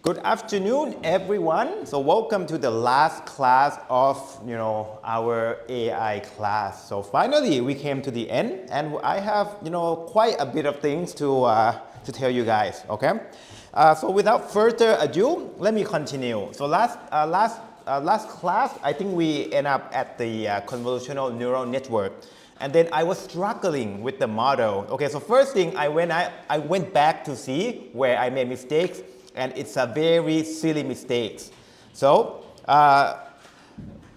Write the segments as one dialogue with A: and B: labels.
A: Good afternoon, everyone. So welcome to the last class of, our AI class. So finally, we came to the end, and I have, quite a bit of things to tell you guys. Okay. So without further ado, let me continue. So last class, I think we end up at the convolutional neural network. And then I was struggling with the model. Okay, so first thing, I went back to see where I made mistakes, and it's a very silly mistakes. So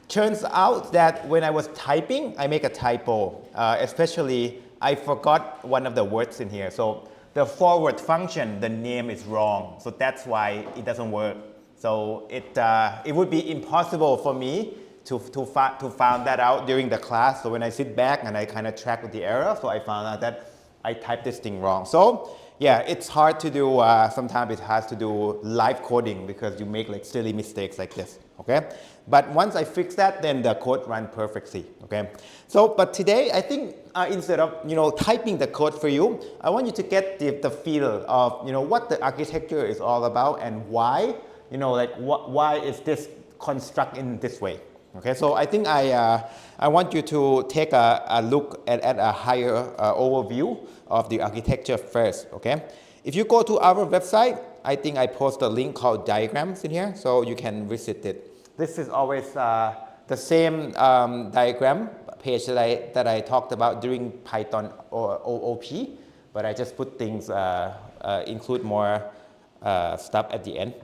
A: turns out that when I was typing, I make a typo. Especially, I forgot one of the words in here. So the forward function, the name is wrong. So that's why it doesn't work. So it would be impossible for me to find that out during the class. So when I sit back and I kind of track with the error, so I found out that I typed this thing wrong. So yeah, it's hard to do, sometimes it has to do live coding because you make like silly mistakes like this, okay? But once I fix that, then the code runs perfectly, okay? So, but today, I think instead of, typing the code for you, I want you to get the feel of, what the architecture is all about and why, why is this construct in this way? Okay, so I think I want you to take a look at a higher overview of the architecture first, okay? If you go to our website, I think I post a link called diagrams in here, so you can visit it. This is always the same diagram page that I talked about during Python or OOP, but I just put things, include more stuff at the end.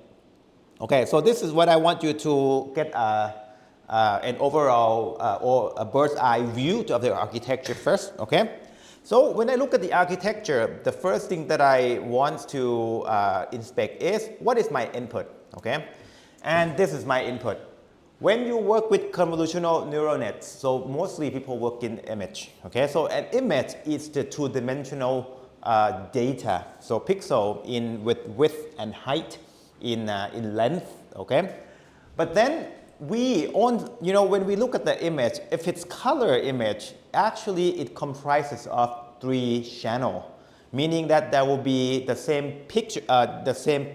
A: Okay, so this is what I want you to get an overall or a bird's eye view of the architecture first, okay? So when I look at the architecture, the first thing that I want to inspect is what is my input, okay? And this is my input. When you work with convolutional neural nets, so mostly people work in image, okay? So an image is the two-dimensional data, so pixel with width and height in length, okay? But then when we look at the image, if it's color image, actually it comprises of 3 channels, meaning that there will be the same picture, the same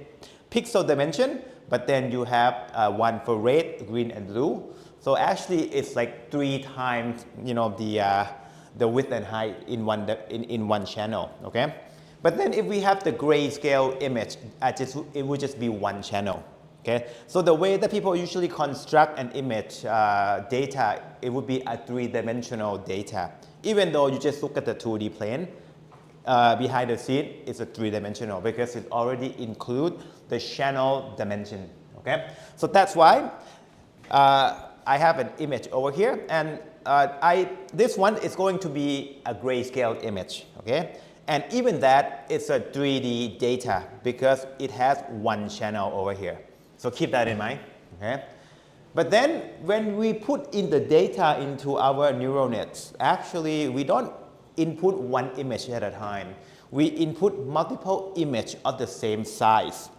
A: pixel dimension, but then you have one for red, green, and blue. So actually, it's like 3 times, the width and height in one channel, okay? But then if we have the grayscale image, it would just be 1 channel. Okay, so the way that people usually construct an image data, it would be a 3-dimensional data. Even though you just look at the 2D plane, behind the scene, it's a 3-dimensional because it already includes the channel dimension. Okay, so that's why I have an image over here, and this one is going to be a grayscale image. Okay, and even that, it's a 3D data because it has 1 channel over here. So keep that in mind, okay? But then when we put in the data into our neural nets, actually we don't input 1 image at a time. We input multiple images of the same size.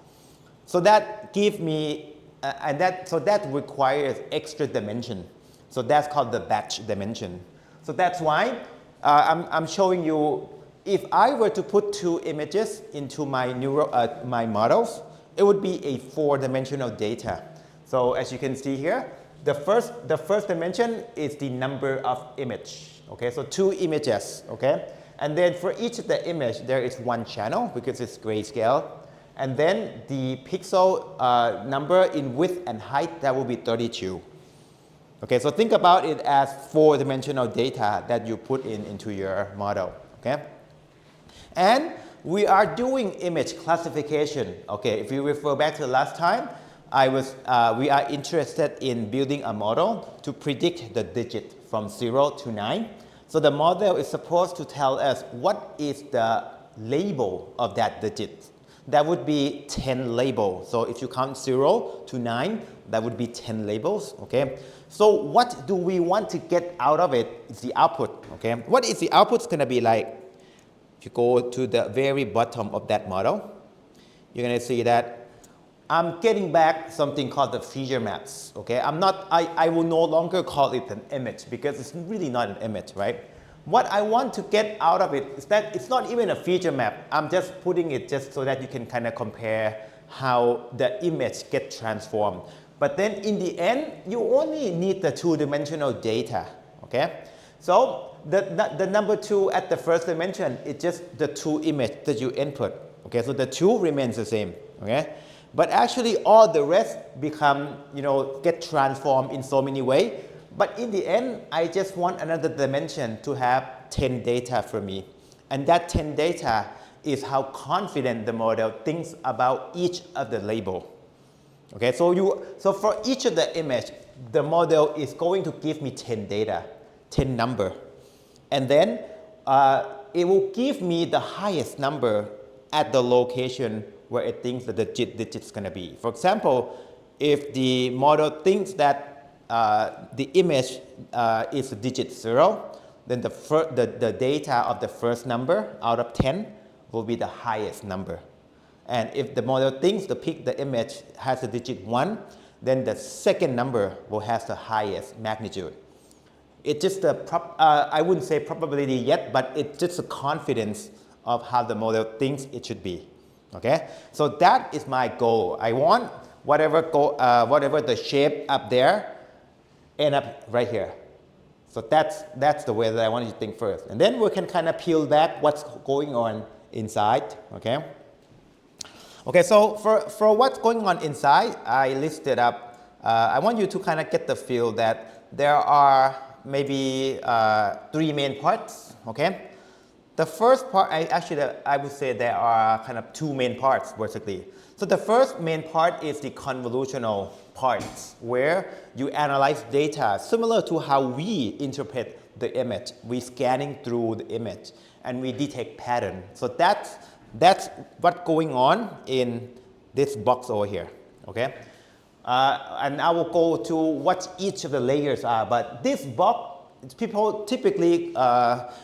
A: So that gives me, so that requires extra dimension. So that's called the batch dimension. So that's why I'm showing you, if I were to put 2 images into my my models, it would be a 4-dimensional data. So as you can see here, the first dimension is the number of image. Okay, so 2 images. Okay, and then for each of the image, there is 1 channel because it's grayscale, and then the pixel number in width and height, that will be 32. Okay, so think about it as 4-dimensional data that you put into your model. Okay, and we are doing image classification. Okay, if you refer back to the last time, we are interested in building a model to predict the digit from 0 to 9. So the model is supposed to tell us what is the label of that digit. That would be 10 labels. So if you count 0 to 9, that would be 10 labels. Okay. So what do we want to get out of it? It's the output. Okay. What is the output going to be like? If you go to the very bottom of that model, you're going to see that I'm getting back something called the feature maps. Okay, I will no longer call it an image because it's really not an image, right? What I want to get out of it is that it's not even a feature map. I'm just putting it just so that you can kind of compare how the image gets transformed. But then in the end, you only need the two-dimensional data, okay? So the number 2 at the first dimension is just the 2 image that you input, okay? So the 2 remains the same, okay? But actually all the rest become, get transformed in so many ways. But in the end, I just want another dimension to have 10 data for me. And that 10 data is how confident the model thinks about each of the label. Okay, so for each of the image, the model is going to give me 10 data, 10 number. And then it will give me the highest number at the location where it thinks that the digit is going to be. For example, if the model thinks that the image is digit 0, then the data of the first number out of 10 will be the highest number. And if the model thinks the image has a digit 1, then the second number will have the highest magnitude. It's just I wouldn't say probability yet, but it's just a confidence of how the model thinks it should be. Okay, so that is my goal. I want whatever the shape up there end up right here. So that's the way that I want you to think first. And then we can kind of peel back what's going on inside, okay? Okay, so for what's going on inside, I listed up, I want you to kind of get the feel that there are maybe 3 main parts, okay? The first part, I would say there are kind of 2 main parts, basically. So the first main part is the convolutional parts, where you analyze data similar to how we interpret the image. We're scanning through the image and we detect pattern. So that's what's going on in this box over here, okay? And I will go to what each of the layers are, but this box, people typically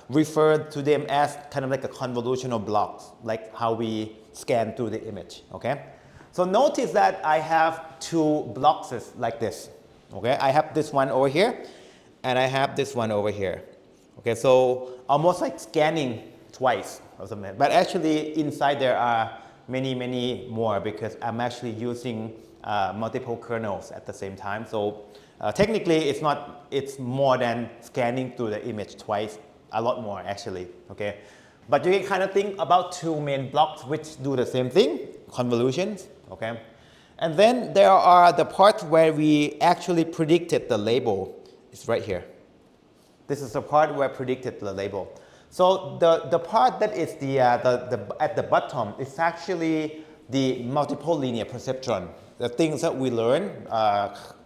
A: refer to them as kind of like a convolutional blocks, like how we scan through the image, okay? So notice that I have 2 blocks like this, okay? I have this one over here, and I have this one over here, okay? So almost like scanning twice or something. But actually inside there are many, many more because I'm actually using multiple kernels at the same time. So technically it's more than scanning through the image twice, a lot more actually, okay? But you can kind of think about 2 main blocks which do the same thing, convolutions, okay? And then there are the parts where we actually predicted the label. It's right here. This is the part where I predicted the label. So the part that is at the bottom is actually the multiple linear perceptron, the things that we learned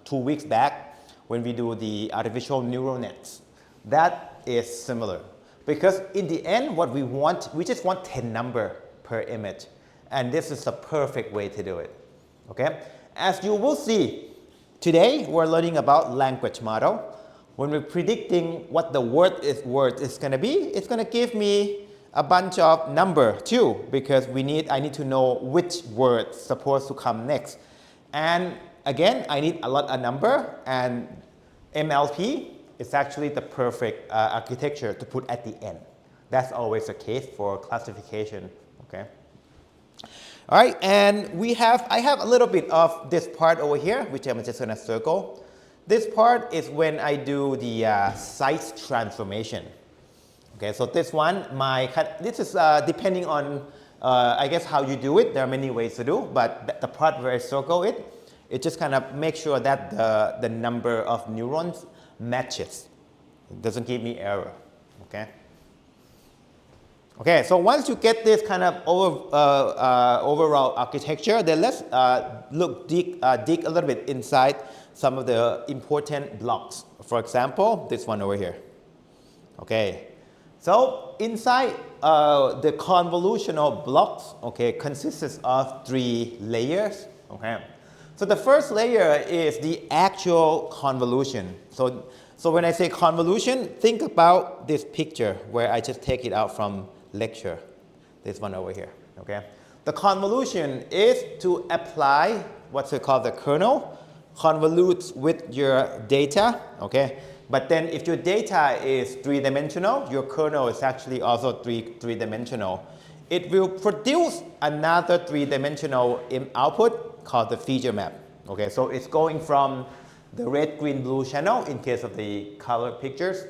A: 2 weeks back when we do the artificial neural nets. That is similar. Because in the end, what we just want 10 number per image. And this is the perfect way to do it, okay? As you will see, today we're learning about language model. When we're predicting what the word is going to be, it's going to give me a bunch of number too, because I need to know which word is supposed to come next. And again, I need a lot of number, and MLP is actually the perfect architecture to put at the end. That's always the case for classification, okay? All right, and I have a little bit of this part over here, which I'm just going to circle. This part is when I do the size transformation. Okay, so this one, this is depending on, I guess, how you do it. There are many ways to do, but the part where I circle it just kind of makes sure that the number of neurons matches. It doesn't give me error, okay? Okay, so once you get this kind of overall architecture, then let's dig a little bit inside some of the important blocks. For example, this one over here. Okay, so inside the convolutional blocks, okay, consists of 3 layers. Okay, so the first layer is the actual convolution. So when I say convolution, think about this picture where I just take it out from lecture. This one over here. Okay, the convolution is to apply what's called the kernel, convolutes with your data, okay, But then if your data is three-dimensional, your kernel is actually also three-dimensional. It will produce another three-dimensional output called the feature map. Okay, so it's going from the red, green, blue channel in case of the color pictures,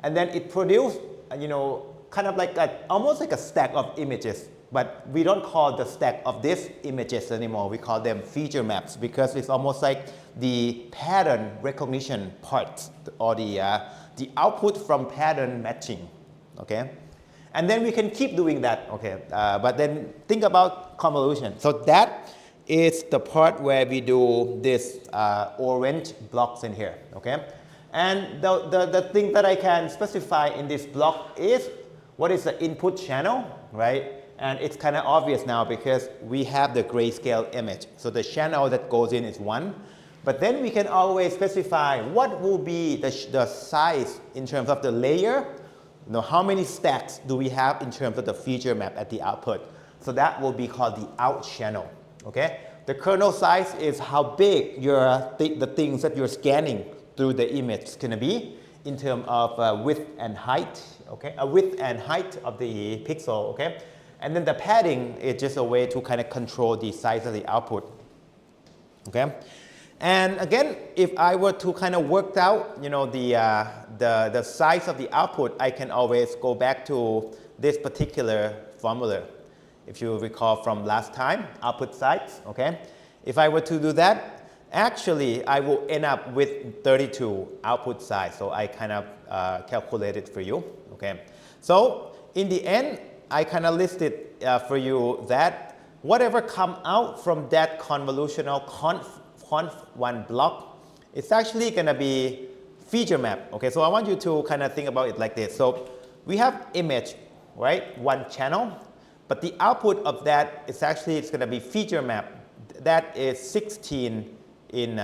A: and then it produces, kind of like almost like a stack of images. But we don't call the stack of these images anymore. We call them feature maps because it's almost like the pattern recognition part or the output from pattern matching. Okay, and then we can keep doing that. Okay, but then think about convolution. So that is the part where we do this orange blocks in here. Okay, and the thing that I can specify in this block is what is the input channel, right? And it's kind of obvious now because we have the grayscale image. So the channel that goes in is 1. But then we can always specify what will be the size in terms of the layer. How many stacks do we have in terms of the feature map at the output. So that will be called the out channel. Okay? The kernel size is how big the things that you're scanning through the image is going to be in terms of width and height. Okay? Width and height of the pixel. Okay? And then the padding is just a way to kind of control the size of the output. Okay? And again, if I were to kind of work out, the size of the output, I can always go back to this particular formula. If you recall from last time, output size, okay? If I were to do that, actually, I will end up with 32 output size. So I kind of calculated for you, okay? So in the end, I kind of listed for you that whatever come out from that convolutional conv1 block, it's actually going to be feature map. Okay, so I want you to kind of think about it like this. So we have image, right? One channel, but the output of that is actually it's going to be feature map. That is 16 in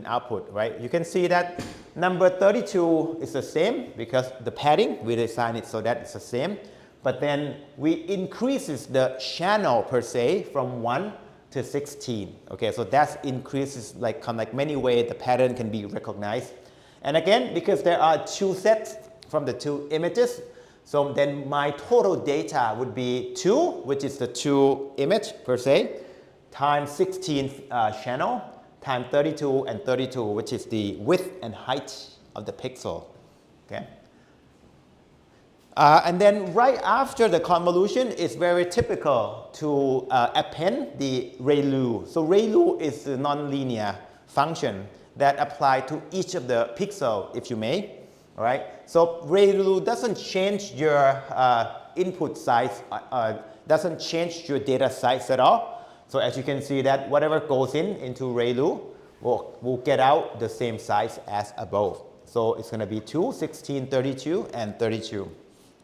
A: output, right? You can see that number 32 is the same because the padding we design it so that it's the same. But then we increases the channel per se from 1 to 16. Okay, so that increases like many ways the pattern can be recognized. And again, because there are two sets from the two images, so then my total data would be 2, which is the 2 image per se, times 16 channel, times 32 and 32, which is the width and height of the pixel. Okay. And then right after the convolution, it's very typical to append the ReLU. So ReLU is a nonlinear function that apply to each of the pixel, if you may. All right. So ReLU doesn't change your input size, doesn't change your data size at all. So as you can see that whatever goes into ReLU will get out the same size as above. So it's going to be 2, 16, 32, and 32.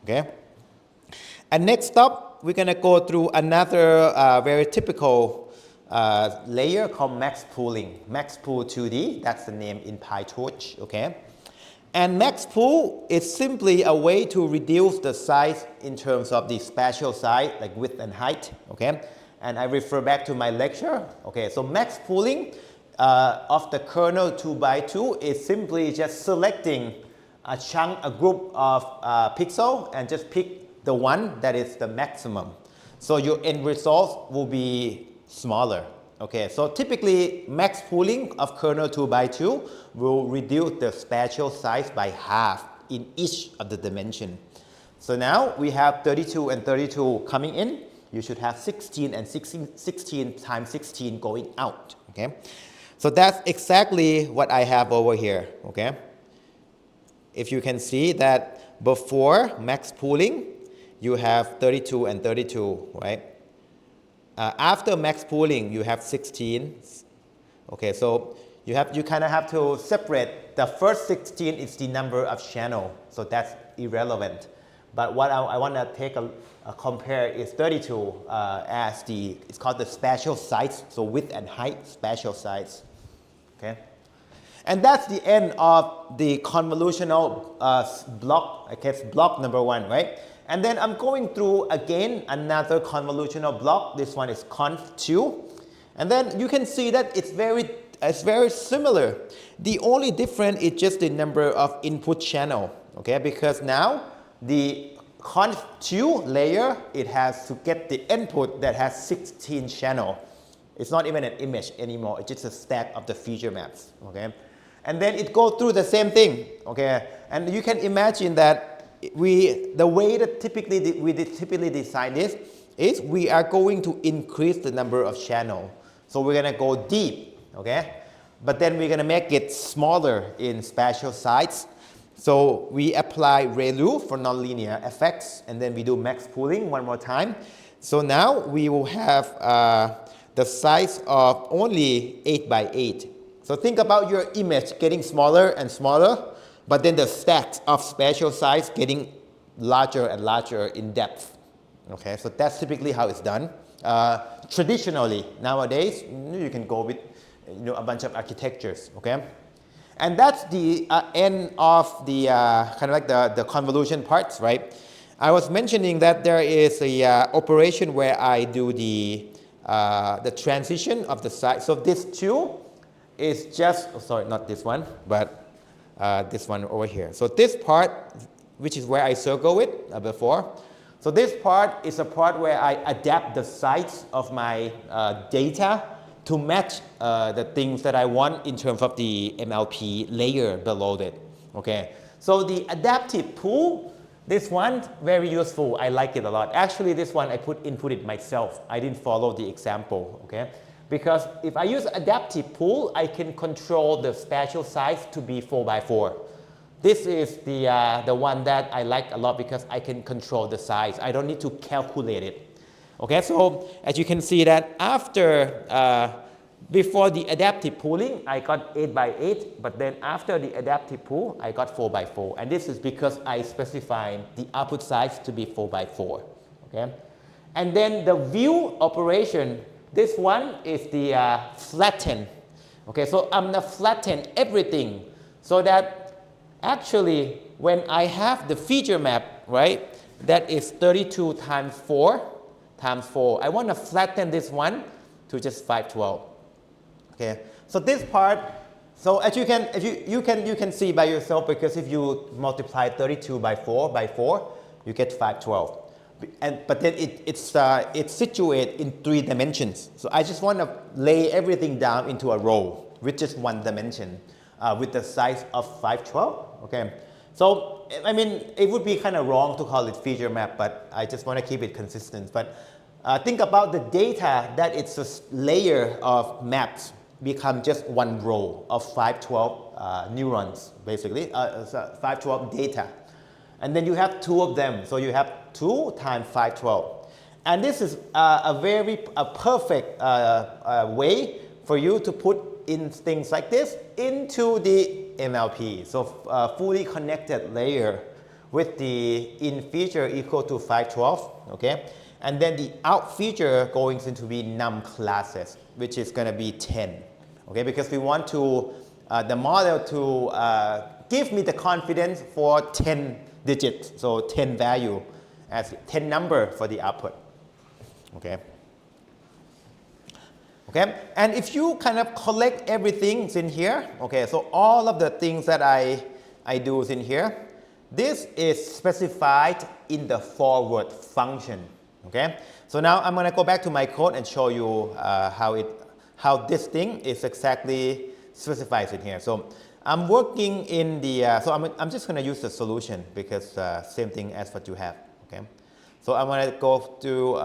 A: Okay. And next up, we're going to go through another very typical layer called max pooling. Max pool 2D, that's the name in PyTorch. Okay. And max pool is simply a way to reduce the size in terms of the spatial size, like width and height. Okay. And I refer back to my lecture. Okay. So max pooling of the kernel 2x2 is simply just selecting a group of pixels and just pick the one that is the maximum. So your end result will be smaller. Okay, so typically max pooling of kernel 2x2 will reduce the spatial size by half in each of the dimension. So now we have 32 and 32 coming in. You should have 16 and 16 times 16 going out. Okay, so that's exactly what I have over here. Okay. If you can see that before max pooling, you have 32 and 32, right? After max pooling, you have 16. Okay, so you kind of have to separate. The first 16 is the number of channel, so that's irrelevant. But what I want to take a compare is 32 as it's called the spatial size, so width and height spatial size. Okay. And that's the end of the convolutional block, I guess block number 1, right? And then I'm going through again another convolutional block. This one is conv2. And then you can see that it's very it's very similar. The only difference is just the number of input channel, okay? Because now the conv2 layer, it has to get the input that has 16 channel. It's not even an image anymore, it's just a stack of the feature maps, okay? And then it goes through the same thing, okay? And you can imagine that the way that we typically design this is we are going to increase the number of channels. So we're going to go deep, okay? But then we're going to make it smaller in spatial size. So we apply ReLU for nonlinear effects, and then we do max pooling one more time. So now we will have the size of only 8 by 8. So think about your image getting smaller and smaller, but then the stacks of spatial size getting larger and larger in depth. Okay, so that's typically how it's done. Traditionally, nowadays, you can go with a bunch of architectures, okay? And that's the end of the kind of like the convolution parts, right? I was mentioning that there is a operation where I do the transition of the size. So this 2 is just, oh, sorry, not this one, but this one over here. So this part, which is where I circle it before. So this part is a part where I adapt the size of my data to match the things that I want in terms of the MLP layer below it. Okay. So the adaptive pool, this one, very useful. I like it a lot. Actually, this one I input it myself. I didn't follow the example. Okay. Because if I use adaptive pool, I can control the spatial size to be 4 by 4. This is the one that I like a lot because I can control the size. I don't need to calculate it. Okay, so as you can see that after, before the adaptive pooling, I got 8 by 8, but then after the adaptive pool, I got 4 by 4. And this is because I specified the output size to be 4 by 4. Okay, and then the view operation, this one is the flatten. Okay, so I'm gonna flatten everything so that actually, when I have the feature map, right, that is 32 times 4 times 4, I want to flatten this one to just 512. Okay, so this part, so as you can see by yourself, because if you multiply 32 by 4, you get 512. But then it's situated in 3 dimensions. So I just want to lay everything down into a row with just 1 dimension. With the size of 512, okay? So, I mean, it would be kind of wrong to call it feature map, but I just want to keep it consistent. But think about the data that it's a layer of maps become just 1 row of 512 neurons, basically, 512 data. And then you have 2 of them, so you have 2 times 512. And this is a perfect way for you to put in things like this into the MLP. So fully connected layer with the in feature equal to 512, okay? And then the out feature going into be num classes, which is going to be 10, okay? Because we want to the model to give me the confidence for 10 digits, so 10 value as 10 number for the output, okay? Okay, and if you kind of collect everything in here, okay, so all of the things that I do is in here, this is specified in the forward function, okay? So now I'm going to go back to my code and show you how this thing is exactly specified in here. So I'm working in the, so I'm just going to use the solution because same thing as what you have, okay? So I'm going to go to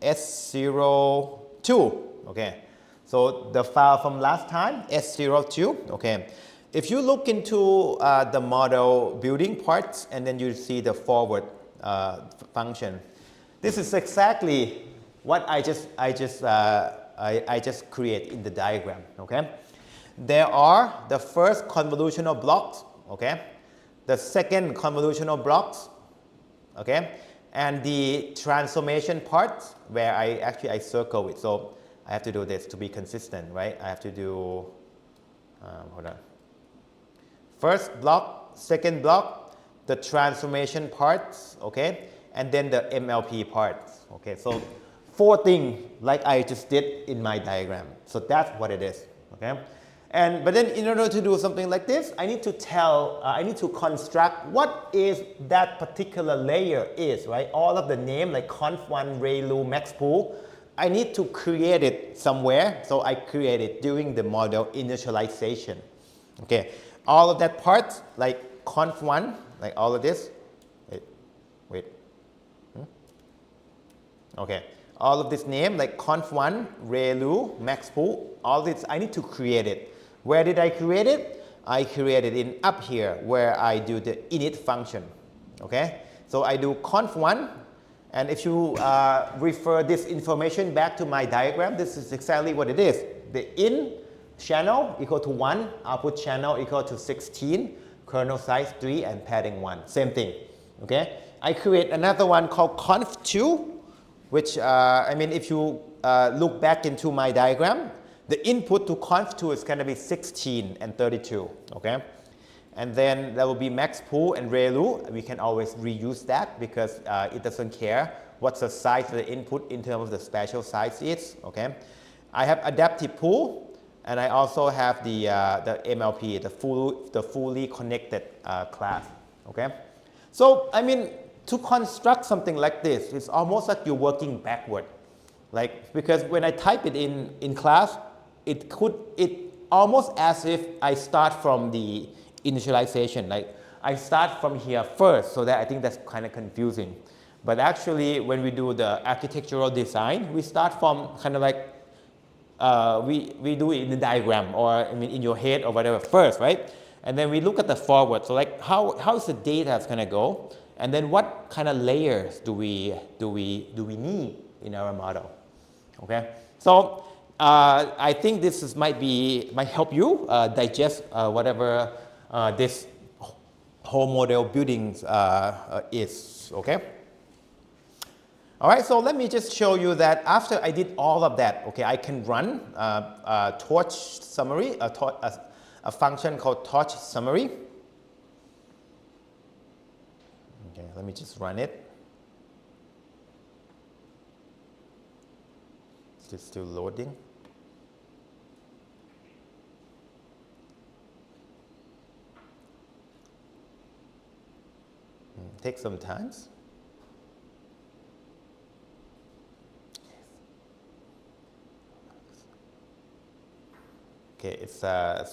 A: S02. Okay, so the file from last time, S02, okay. If you look into the model building parts and then you see the forward function, this is exactly what I just create in the diagram, okay. There are the first convolutional blocks, okay, the second convolutional blocks, okay, and the transformation parts where I circle it. So I have to do this to be consistent, right? I have to do, hold on. First block, second block, the transformation parts, okay? And then the MLP parts, okay? So 4 things like I just did in my diagram. So that's what it is, okay? But then in order to do something like this, I need to construct what is that particular layer is, right? All of the name like conf1, ReLU, maxpool, I need to create it somewhere. So I create it during the model initialization, okay? All of that part, like conf1, like all of this, wait. Okay, all of this name like conf1, ReLU, maxpool, all this, I need to create it. Where did I create it? I created it up here where I do the init function, okay? So I do conf1, and if you refer this information back to my diagram, this is exactly what it is. The in channel equal to 1, output channel equal to 16, kernel size 3, and padding 1, same thing, okay? I create another one called conf2, which, I mean, if you look back into my diagram, the input to conf2 is going to be 16 and 32, okay? And then there will be maxpool and ReLU. We can always reuse that because it doesn't care what the size of the input in terms of the spatial size is, okay? I have adaptive pool, and I also have the MLP, the fully connected class, okay? So, I mean, to construct something like this, it's almost like you're working backward. Like, because when I type it in class, it almost as if I start from the initialization. Like, I start from here first, so that I think that's kind of confusing. But actually, when we do the architectural design, we start from kind of like, we do it in the diagram, or I mean in your head or whatever first, right? And then we look at the forward. So like, how is the data going to go? And then what kind of layers do we need in our model? Okay, so I think this might help you digest whatever this whole model building is. Okay. All right, so let me just show you that after I did all of that, okay, I can run torch summary, a function called torch summary. Okay, let me just run it. It's still loading. Take some time. Okay, it's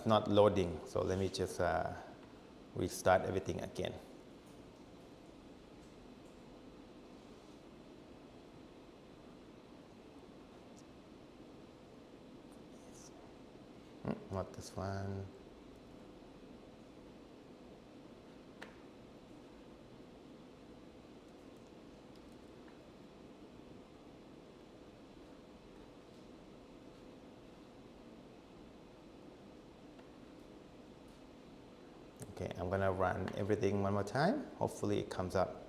A: not loading, so let me just restart everything again. Not this one. Okay, I'm gonna run everything one more time. Hopefully it comes up.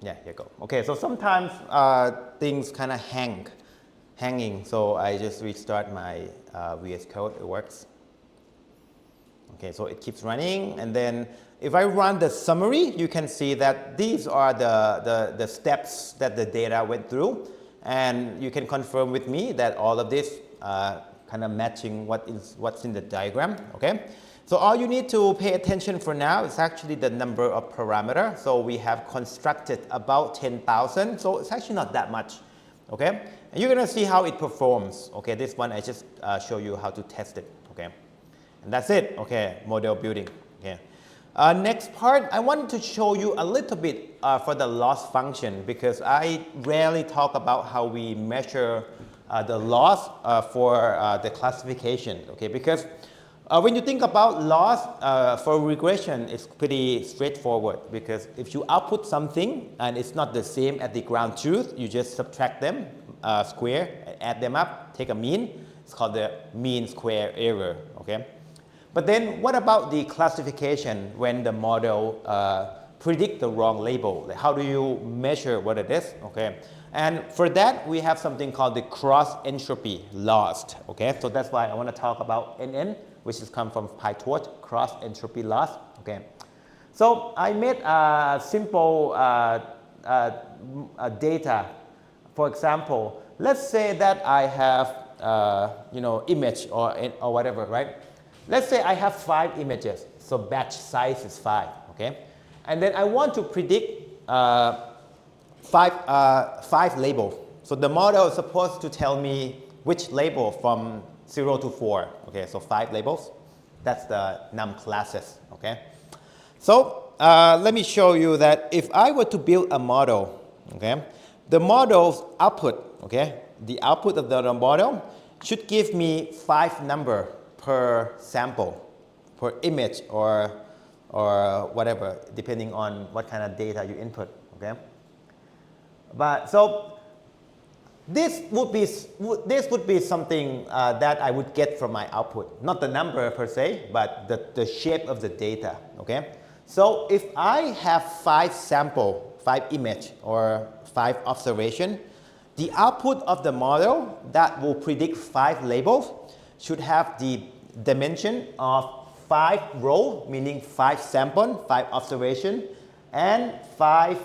A: Yeah, here you go. Okay, so sometimes things kind of hanging, so I just restart my VS Code, it works. Okay, so it keeps running, and then if I run the summary, you can see that these are the steps that the data went through, and you can confirm with me that all of this kind of matching what's in the diagram, okay? So all you need to pay attention for now is actually the number of parameters. So we have constructed about 10,000, so it's actually not that much, okay? And you're gonna see how it performs, okay? This one I just show you how to test it, okay? And that's it, okay, model building, okay? Next part, I wanted to show you a little bit for the loss function, because I rarely talk about how we measure the loss for the classification, okay? Because when you think about loss for regression, it's pretty straightforward, because if you output something and it's not the same at the ground truth, you just subtract them, square, add them up, take a mean. It's called the mean square error, okay? But then what about the classification when the model predict the wrong label? Like, how do you measure what it is, okay? And for that, we have something called the cross entropy loss, okay? So that's why I want to talk about NN, which has come from PyTorch, cross entropy loss, okay? So I made a simple data. For example, let's say that I have image or whatever, right? Let's say I have 5 images, so batch size is 5, okay? And then I want to predict 5 labels. So the model is supposed to tell me which label from 0 to 4, okay? So 5 labels, that's the num classes, okay? So let me show you that if I were to build a model, okay, the model's output, okay, the output of the model should give me 5 number per sample, per image or whatever, depending on what kind of data you input, okay? But so this would be something that I would get from my output, not the number per se, but the shape of the data, okay? So if I have 5 sample, 5 image or 5 observation, the output of the model that will predict 5 labels should have the dimension of 5 row, meaning 5 sample, 5 observation, and 5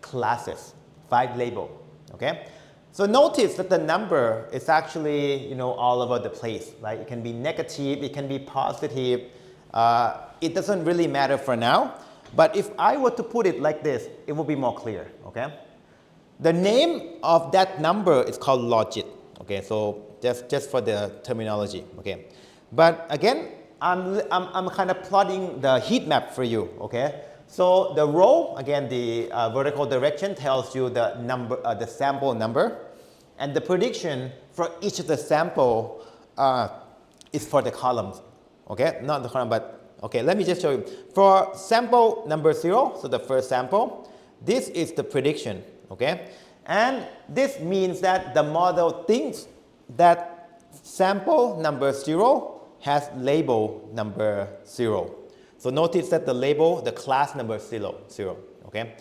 A: classes, 5 label, okay? So notice that the number is actually, all over the place, right? It can be negative, it can be positive. It doesn't really matter for now, but if I were to put it like this, it will be more clear, okay? The name of that number is called logit, okay? So just for the terminology, okay? But again, I'm kind of plotting the heat map for you, okay? So the row, again, the vertical direction tells you the number, the sample number, and the prediction for each of the sample is for the columns, okay? Not the column, but okay. Let me just show you. For sample number 0, so the first sample, this is the prediction, okay? And this means that the model thinks that sample number 0 has label number 0. So notice that the label, the class number 0, okay?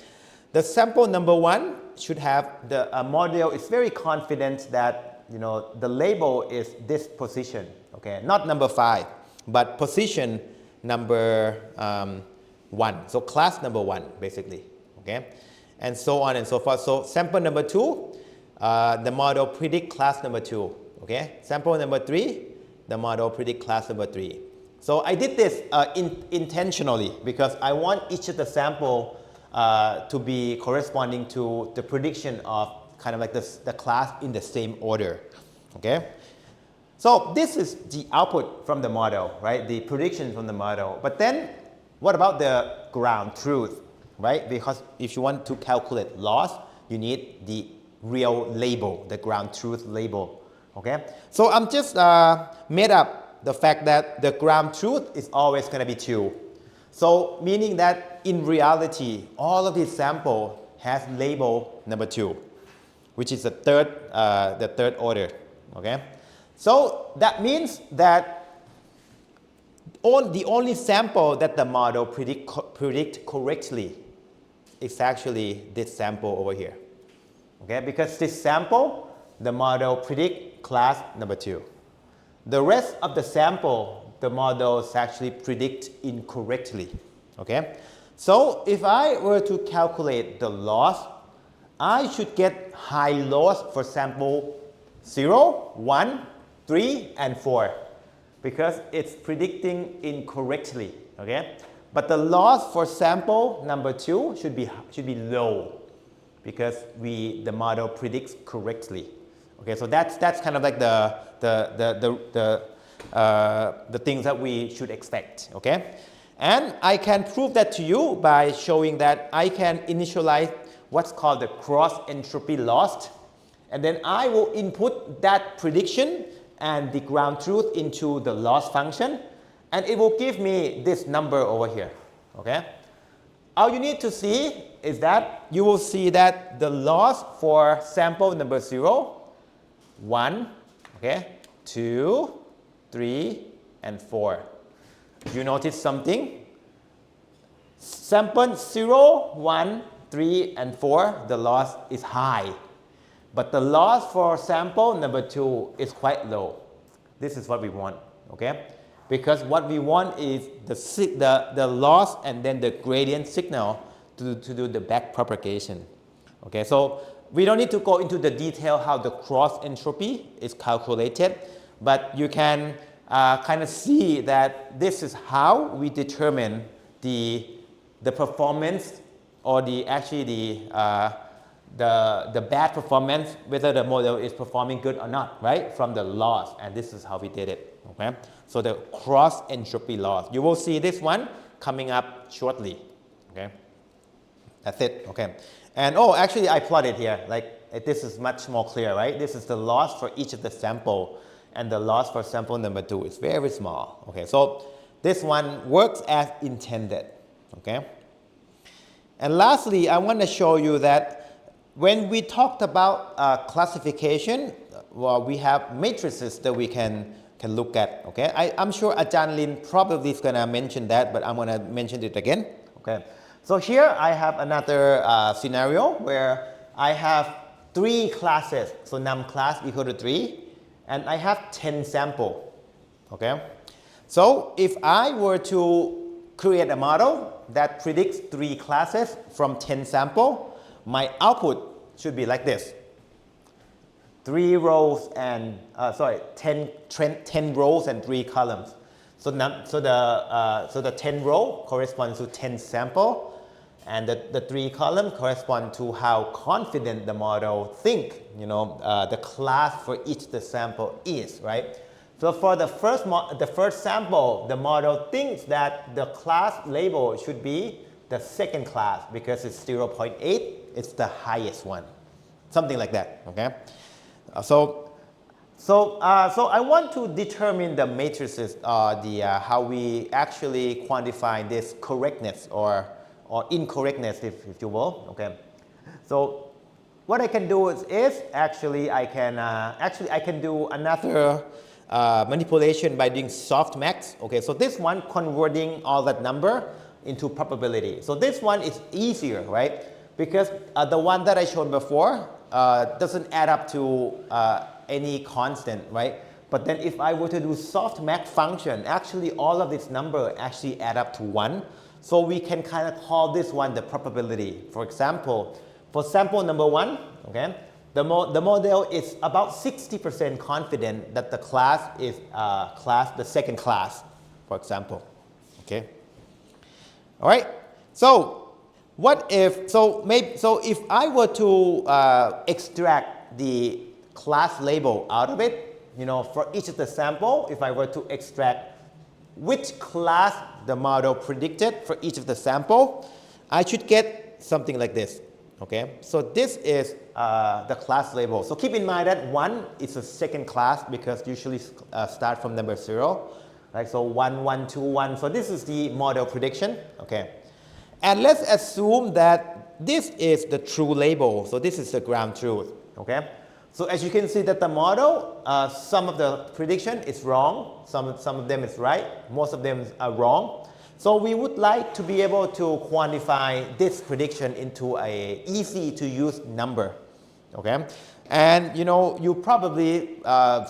A: The sample number 1 should have the model is very confident that the label is this position, okay? Not number 5, but position number 1. So class number 1, basically, okay? And so on and so forth. So sample number 2, the model predict class number 2, okay? Sample number 3, the model predict class number 3. So I did this intentionally because I want each of the sample to be corresponding to the prediction of kind of like the class in the same order, okay? So this is the output from the model, right? The prediction from the model. But then what about the ground truth, right? Because if you want to calculate loss, you need the real label, the ground truth label, okay? So I'm just made up the fact that the ground truth is always going to be 2. So meaning that in reality, all of these samples has label number 2, which is the third order, okay? So that means that the only sample that the model predict correctly is actually this sample over here, okay? Because this sample, the model predict class number 2. The rest of the sample, the models actually predict incorrectly, okay? So if I were to calculate the loss, I should get high loss for sample 0, 1, 3, and 4 because it's predicting incorrectly, okay? But the loss for sample number 2 should be low because the model predicts correctly. Okay, so that's kind of like the things that we should expect, okay? And I can prove that to you by showing that I can initialize what's called the cross entropy loss, and then I will input that prediction and the ground truth into the loss function, and it will give me this number over here, okay? All you need to see is that you will see that the loss for sample number 0, 1, okay, 2, 3, and 4. You notice something? Sample 0, 1, 3, and 4, the loss is high. But the loss for sample number 2 is quite low. This is what we want, okay? Because what we want is the loss and then the gradient signal to do the back propagation. Okay, so We don't need to go into the detail how the cross entropy is calculated, but you can kind of see that this is how we determine the performance, or the bad performance, whether the model is performing good or not, right, from the loss. And this is how we did it. Okay, so the cross entropy loss, you will see this one coming up shortly. Okay, that's it. Okay, and oh, actually I plotted here, like this is much more clear, right? This is the loss for each of the sample, and the loss for sample number 2 is very small. Okay, so this one works as intended. Okay, and lastly, I want to show you that when we talked about classification, well, we have matrices that we can look at. Okay, I'm sure Ajahn Lin probably is going to mention that, but I'm going to mention it again. Okay, so here I have another scenario where I have 3 classes, so num class equal to 3, and I have 10 sample. Okay, so if I were to create a model that predicts 3 classes from 10 sample, my output should be like this: 3 rows and 10 rows and 3 columns. So the 10 row corresponds to 10 sample, and the 3 column correspond to how confident the model think, you know, the class for each the sample is, right? So for the first sample, the model thinks that the class label should be the second class because it's 0.8, it's the highest one, something like that. Okay. So I want to determine the matrices, how we actually quantify this correctness or incorrectness, if you will. Okay. So what I can do is actually I can do another manipulation by doing softmax. Okay. So this one converting all that number into probability. So this one is easier, right? Because the one that I showed before doesn't add up to any constant, right? But then if I were to do softmax function, actually all of this number actually add up to 1. So we can kind of call this one the probability. For example, for sample number 1, okay, the model is about 60% confident that the class is the second class, for example. Okay. All right. So what if, so if I were to extract the class label out of it, you know, for each of the sample, if I were to extract which class the model predicted for each of the sample, I should get something like this. Okay, so this is the class label. So keep in mind that 1 is a second class because usually start from number 0. Right? So 1, 1, 2, 1. So this is the model prediction. Okay. And let's assume that this is the true label. So this is the ground truth. Okay. So as you can see that the model, some of the prediction is wrong. Some of them is right. Most of them are wrong. So we would like to be able to quantify this prediction into a easy to use number. Okay. And you know, you're probably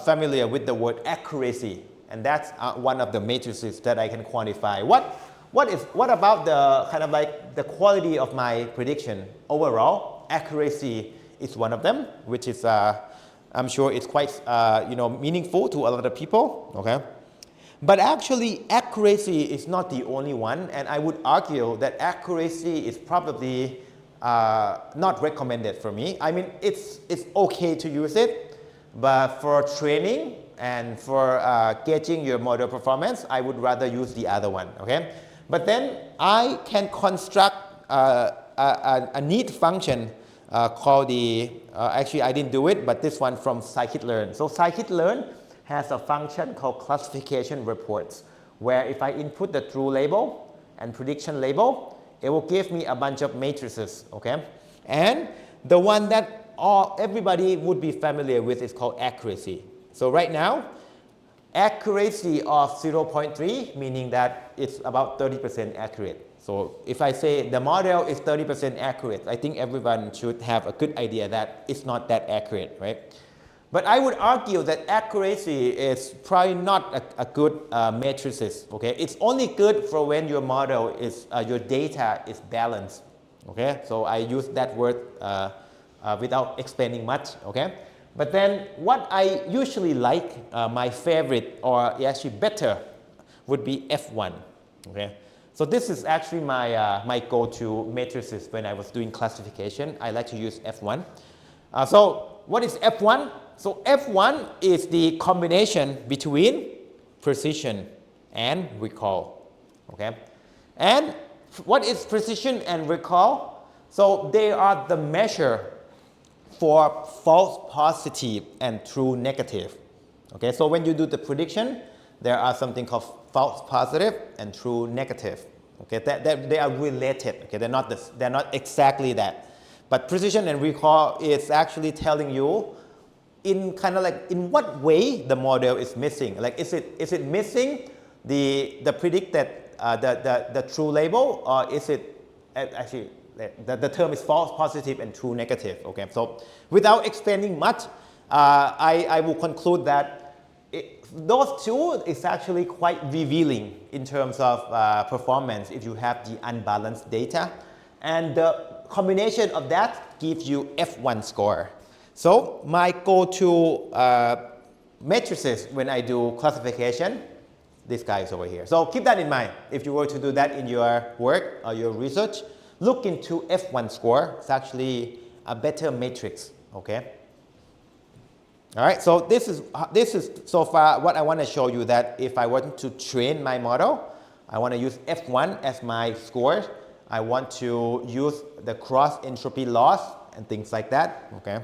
A: familiar with the word accuracy. And that's one of the matrices that I can quantify. What about the kind of like the quality of my prediction overall? Accuracy is one of them, which is I'm sure it's quite you know, meaningful to a lot of people. Okay, but actually accuracy is not the only one, and I would argue that accuracy is probably not recommended for me. I mean, it's okay to use it, but for training and for gauging your model performance, I would rather use the other one. Okay, but then I can construct a neat function called the, actually I didn't do it, but this one from scikit-learn. So scikit-learn has a function called classification reports, where if I input the true label and prediction label, it will give me a bunch of matrices. Okay, and the one that everybody would be familiar with is called accuracy. So right now, accuracy of 0.3, meaning that it's about 30% accurate. So if I say the model is 30% accurate, I think everyone should have a good idea that it's not that accurate, right? But I would argue that accuracy is probably not a good matrices. Okay, it's only good for when your model is your data is balanced. Okay, so I use that word without explaining much, okay? But then what I usually like, my favorite or actually better would be F1, okay? So this is actually my go-to matrices when I was doing classification. I like to use F1. So what is F1? So F1 is the combination between precision and recall, okay? And what is precision and recall? So they are the measure for false positive and true negative, okay? So when you do the prediction, there are something called false positive and true negative, okay? They are related, okay? They're not exactly that. But precision and recall is actually telling you in kind of like in what way the model is missing. Like is it missing the predicted the true label, or is it actually the term is false positive and true negative, okay? So without explaining much, I will conclude that those two is actually quite revealing in terms of performance if you have the unbalanced data. And the combination of that gives you F1 score. So my go-to matrices when I do classification, this guy is over here. So keep that in mind. If you were to do that in your work or your research, look into F1 score. It's actually a better matrix, okay? All right, so this is so far what I want to show you, that if I want to train my model, I want to use F1 as my score. I want to use the cross entropy loss and things like that, okay?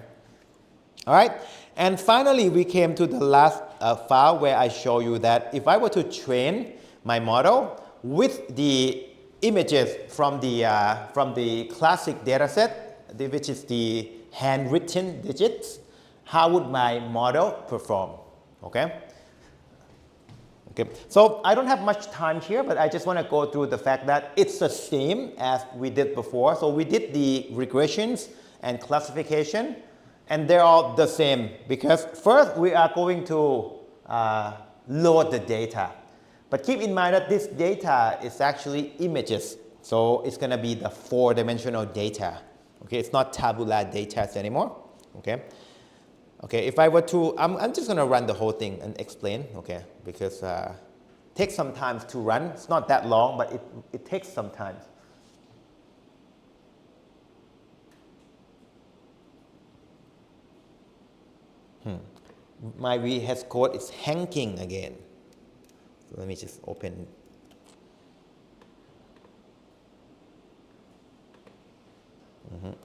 A: All right, and finally we came to the last file where I show you that if I were to train my model with the images from the classic data set, which is the handwritten digits, how would my model perform, okay? Okay, so I don't have much time here, but I just want to go through the fact that it's the same as we did before. So we did the regressions and classification, and they're all the same because first we are going to load the data. But keep in mind that this data is actually images. So it's going to be the 4-dimensional data. Okay, it's not tabular data anymore. Okay. Okay, if I were to, I'm just going to run the whole thing and explain, okay, because it takes some time to run. It's not that long, but it takes some time. My VS Code is hanging again. So let me just open.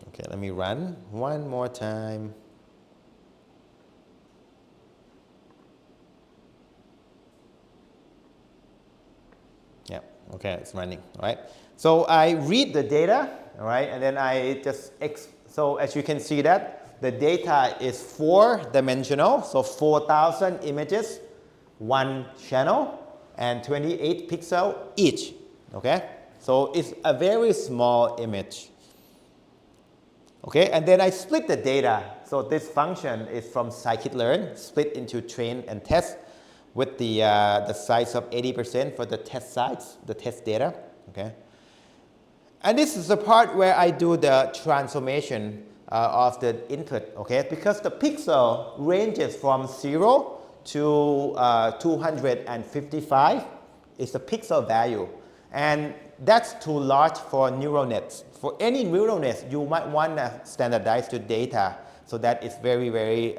A: Okay, let me run one more time. Yeah, okay, it's running, all right? So I read the data, all right, and then I just, so as you can see that the data is 4-dimensional, so 4,000 images, one channel, and 28 pixels each, okay? So it's a very small image. Okay, and then I split the data. So this function is from scikit-learn, split into train and test with the size of 80% for the test size, the test data, okay? And this is the part where I do the transformation of the input, okay? Because the pixel ranges from 0 to 255 is the pixel value. And that's too large for neural nets. For any neural nets, you might want to standardize the data so that it's very, very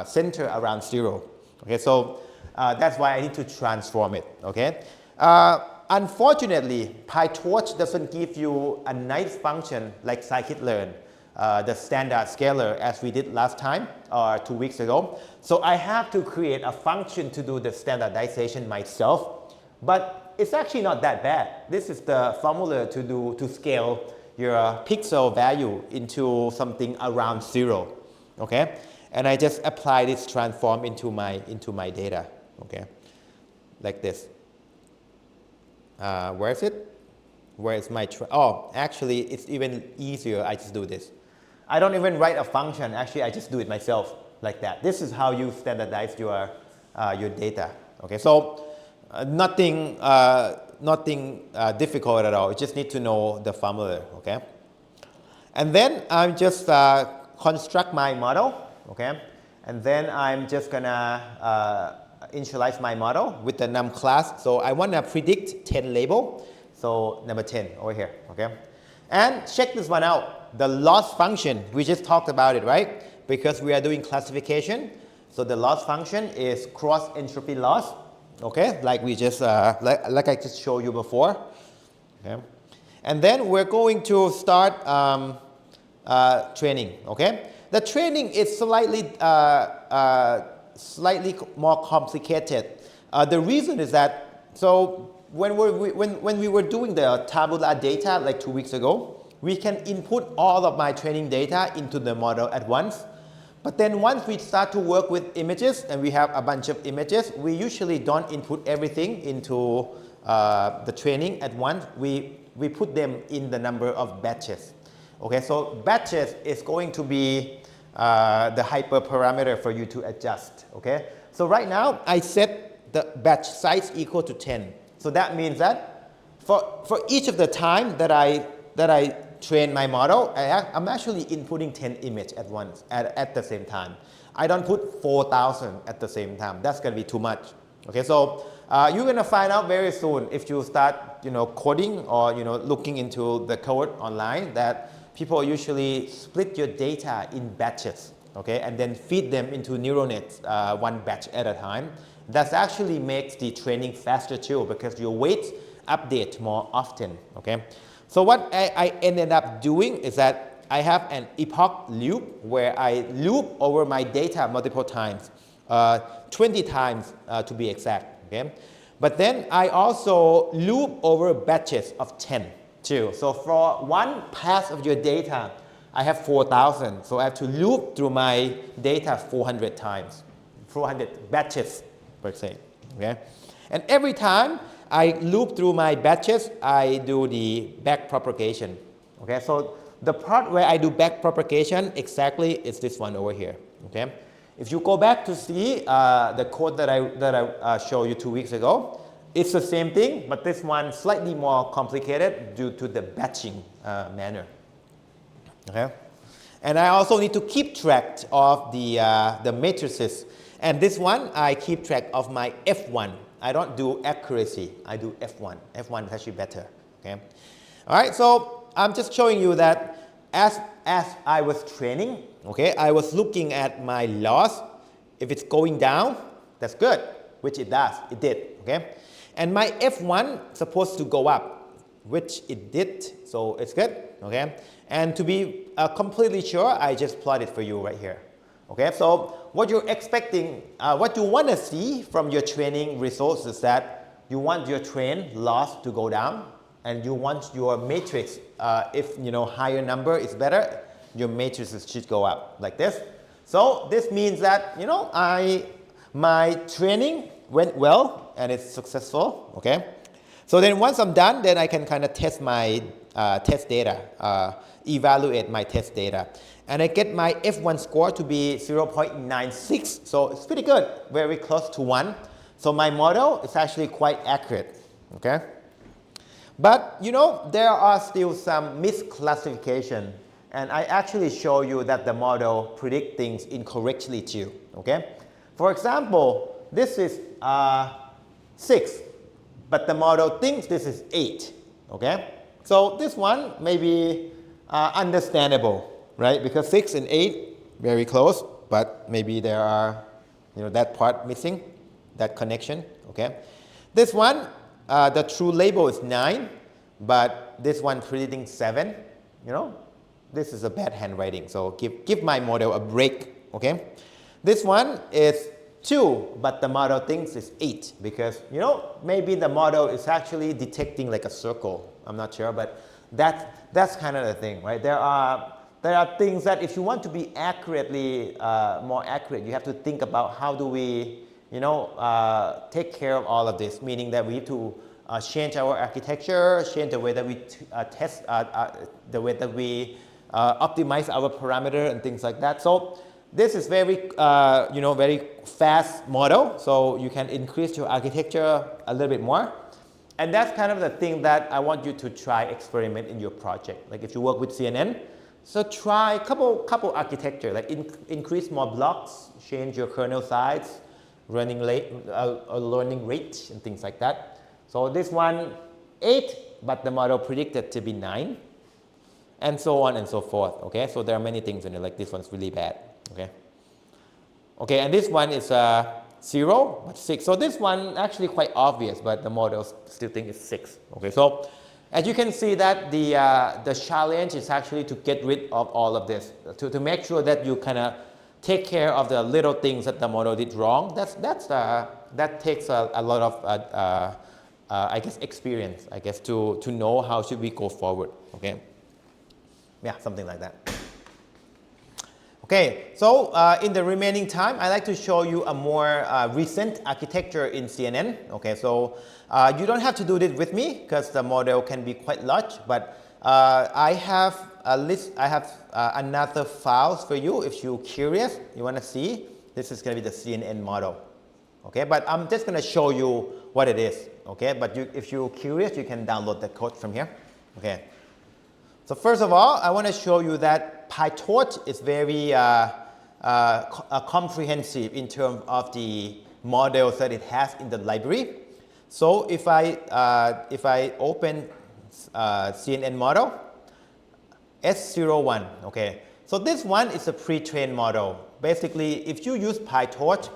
A: centered around 0. Okay, so that's why I need to transform it. Okay. Unfortunately, PyTorch doesn't give you a nice function like scikit-learn, the standard scalar as we did last time or 2 weeks ago. So I have to create a function to do the standardization myself. But it's actually not that bad. This is the formula to scale your pixel value into something around 0, okay? And I just apply this transform into my data, okay? Like this. Where is it? Where is my, oh, actually it's even easier. I just do this. I don't even write a function. Actually, I just do it myself like that. This is how you standardize your data, okay? So nothing difficult at all. You just need to know the formula, okay? And then I'm just construct my model, okay? And then I'm just gonna initialize my model with the num class. So I wanna predict 10 label. So number 10 over here, okay? And check this one out. The loss function, we just talked about it, right? Because we are doing classification. So the loss function is cross entropy loss, okay? Like we just, like I just showed you before, okay? And then we're going to start training, okay? The training is slightly more complicated. The reason is that, so when we were doing the tabular data like 2 weeks ago, we can input all of my training data into the model at once. But then once we start to work with images and we have a bunch of images, we usually don't input everything into the training at once. We put them in the number of batches. Okay, so batches is going to be the hyperparameter for you to adjust. Okay, so right now I set the batch size equal to 10. So that means that for each of the time that I train my model, I'm actually inputting 10 images at once, at the same time. I don't put 4,000 at the same time. That's going to be too much. Okay, so you're going to find out very soon if you start, coding or, looking into the code online that people usually split your data in batches, okay, and then feed them into neural nets one batch at a time. That actually makes the training faster too because your weights update more often, okay. So what I ended up doing is that I have an epoch loop where I loop over my data multiple times, 20 times to be exact, okay. But then I also loop over batches of 10 too. So for one pass of your data, I have 4,000. So I have to loop through my data 400 times, 400 batches per se, okay. And every time I loop through my batches, I do the back propagation, okay. So the part where I do back propagation exactly is this one over here, okay. If you go back to see the code that I showed you 2 weeks ago, it's the same thing, but this one slightly more complicated due to the batching manner, okay. And I also need to keep track of the matrices. And this one, I keep track of my F1. I don't do accuracy, I do F1. F1 is actually better, okay? All right, so I'm just showing you that as I was training, okay, I was looking at my loss. If it's going down, that's good, which it does, it did, okay? And my F1 is supposed to go up, which it did, so it's good, okay? And to be completely sure, I just plot it for you right here. Okay, so what you're expecting, what you want to see from your training results is that you want your train loss to go down and you want your matrix, if higher number is better, your matrices should go up like this. So this means that, my training went well and it's successful, okay? So then once I'm done, then I can kind of test my test data, evaluate my test data. And I get my F1 score to be 0.96, so it's pretty good, very close to 1. So my model is actually quite accurate, okay? But, there are still some misclassification, and I actually show you that the model predicts things incorrectly too, okay? For example, this is 6, but the model thinks this is 8, okay? So this one may be understandable. Right, because 6 and 8 very close, but maybe there are, that part missing, that connection. Okay, this one, the true label is 9, but this one predicting 7. This is a bad handwriting, so give my model a break. Okay, this one is 2, but the model thinks it's 8 because maybe the model is actually detecting like a circle. I'm not sure, but that's kind of the thing, right? There are things that if you want to be accurately, more accurate, you have to think about how do we, take care of all of this, meaning that we need to change our architecture, change the way that we test, the way that we optimize our parameter and things like that. So this is very, very fast model, so you can increase your architecture a little bit more. And that's kind of the thing that I want you to try experiment in your project. Like if you work with CNN, So try couple architecture, like increase more blocks, change your kernel size, learning rate, and things like that. So this one 8, but the model predicted to be 9, and so on and so forth. Okay, so there are many things in it. Like this one's really bad. Okay. Okay, and this one is 0, but 6. So this one actually quite obvious, but the models still think it's 6. Okay, so as you can see that the challenge is actually to get rid of all of this, to make sure that you kind of take care of the little things that the model did wrong. That takes a lot of I guess experience, I guess, to know how should we go forward. Okay, yeah, something like that. Okay, so in the remaining time, I'd like to show you a more recent architecture in CNN. Okay, so you don't have to do this with me because the model can be quite large, but I have a list, I have another files for you if you're curious, you want to see. This is going to be the CNN model. Okay, but I'm just going to show you what it is. Okay, but if you're curious, you can download the code from here. Okay. So first of all, I want to show you that PyTorch is very comprehensive in terms of the models that it has in the library. So if I open CNN model, S01, okay. So this one is a pre-trained model. Basically, if you use PyTorch,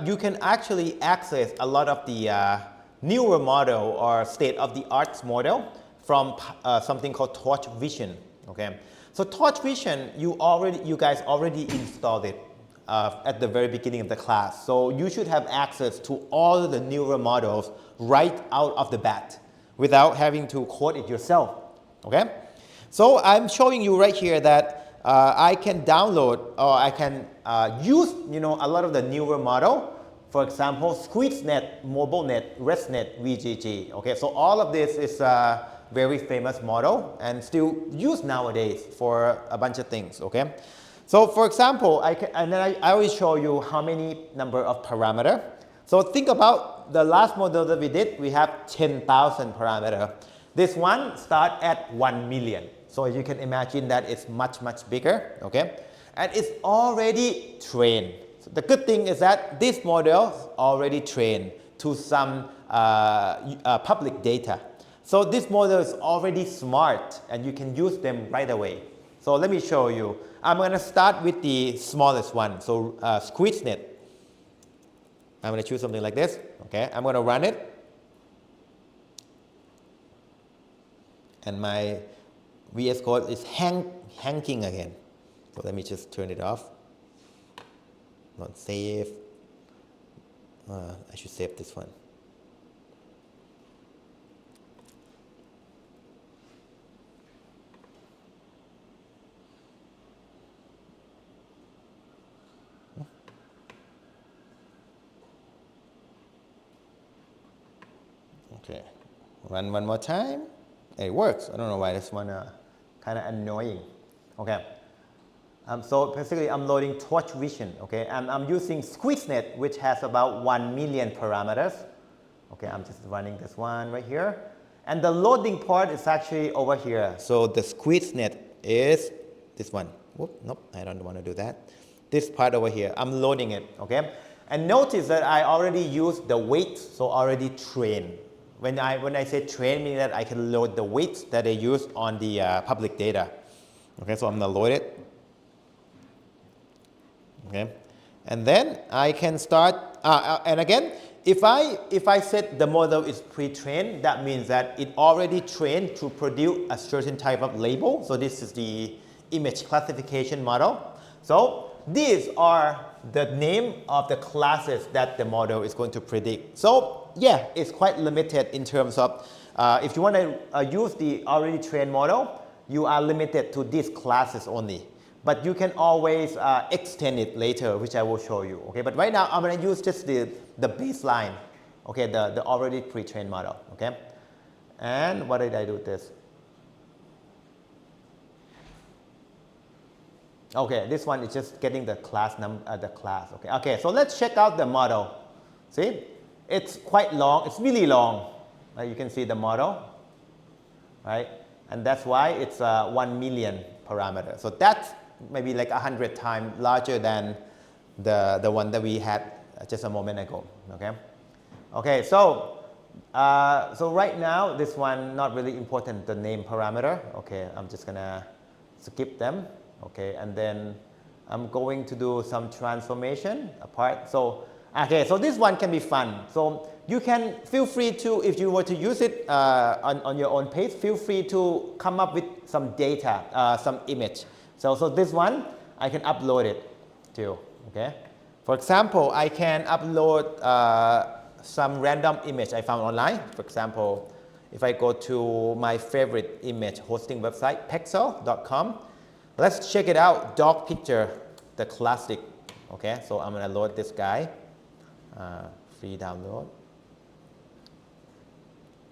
A: you can actually access a lot of the newer model or state-of-the-art model from something called Torch Vision. Okay, so Torch Vision, you guys already installed it at the very beginning of the class. So you should have access to all the newer models right out of the bat without having to code it yourself. Okay, so I'm showing you right here that I can download or I can use a lot of the newer model. For example, SqueezeNet, MobileNet, ResNet, VGG. Okay, so all of this is very famous model and still used nowadays for a bunch of things. Okay, so for example, I always show you how many number of parameter. So think about the last model that we did. We have 10,000 parameter. This one start at 1 million. So you can imagine that it's much bigger. Okay, and it's already trained. So the good thing is that this model is already trained to some public data. So this model is already smart and you can use them right away. So let me show you. I'm going to start with the smallest one. So SqueezeNet. I'm going to choose something like this. Okay, I'm going to run it. And my VS Code is hanging again. So let me just turn it off. Not save. I should save this one. Okay, run one more time. It works. I don't know why this one kind of annoying. Okay, so basically I'm loading Torch Vision. Okay, and I'm using SqueezeNet, which has about 1 million parameters. Okay, I'm just running this one right here, and the loading part is actually over here. So the SqueezeNet is this one. Whoop, nope, I don't want to do that. This part over here, I'm loading it. Okay, and notice that I already used the weight, so already trained. When I say train, meaning that I can load the weights that I use on the public data. Okay, so I'm going to load it. Okay, and then I can start. And again, if I said the model is pre-trained, that means that it already trained to produce a certain type of label. So this is the image classification model. So these are the name of the classes that the model is going to predict. So yeah, it's quite limited in terms of if you want to use the already trained model, you are limited to these classes only. But you can always extend it later, which I will show you. Okay, but right now I'm going to use just the baseline. Okay, the already pre-trained model. Okay, and what did I do with this? Okay, this one is just getting the class class. Okay, okay, so let's check out the model. See, it's quite long. It's really long. You can see the model, right? And that's why it's 1 million parameter. So that's maybe like 100 times larger than the one that we had just a moment ago. Okay. Okay. So right now this one not really important, the name parameter. Okay. I'm just gonna skip them. Okay. And then I'm going to do some transformation apart. So okay. So this one can be fun. So you can feel free to, if you were to use it on your own page, feel free to come up with some data, some image. So this one, I can upload it too, okay? For example, I can upload some random image I found online. For example, if I go to my favorite image hosting website, pexel.com, let's check it out, dog picture, the classic, okay? So I'm gonna load this guy, free download.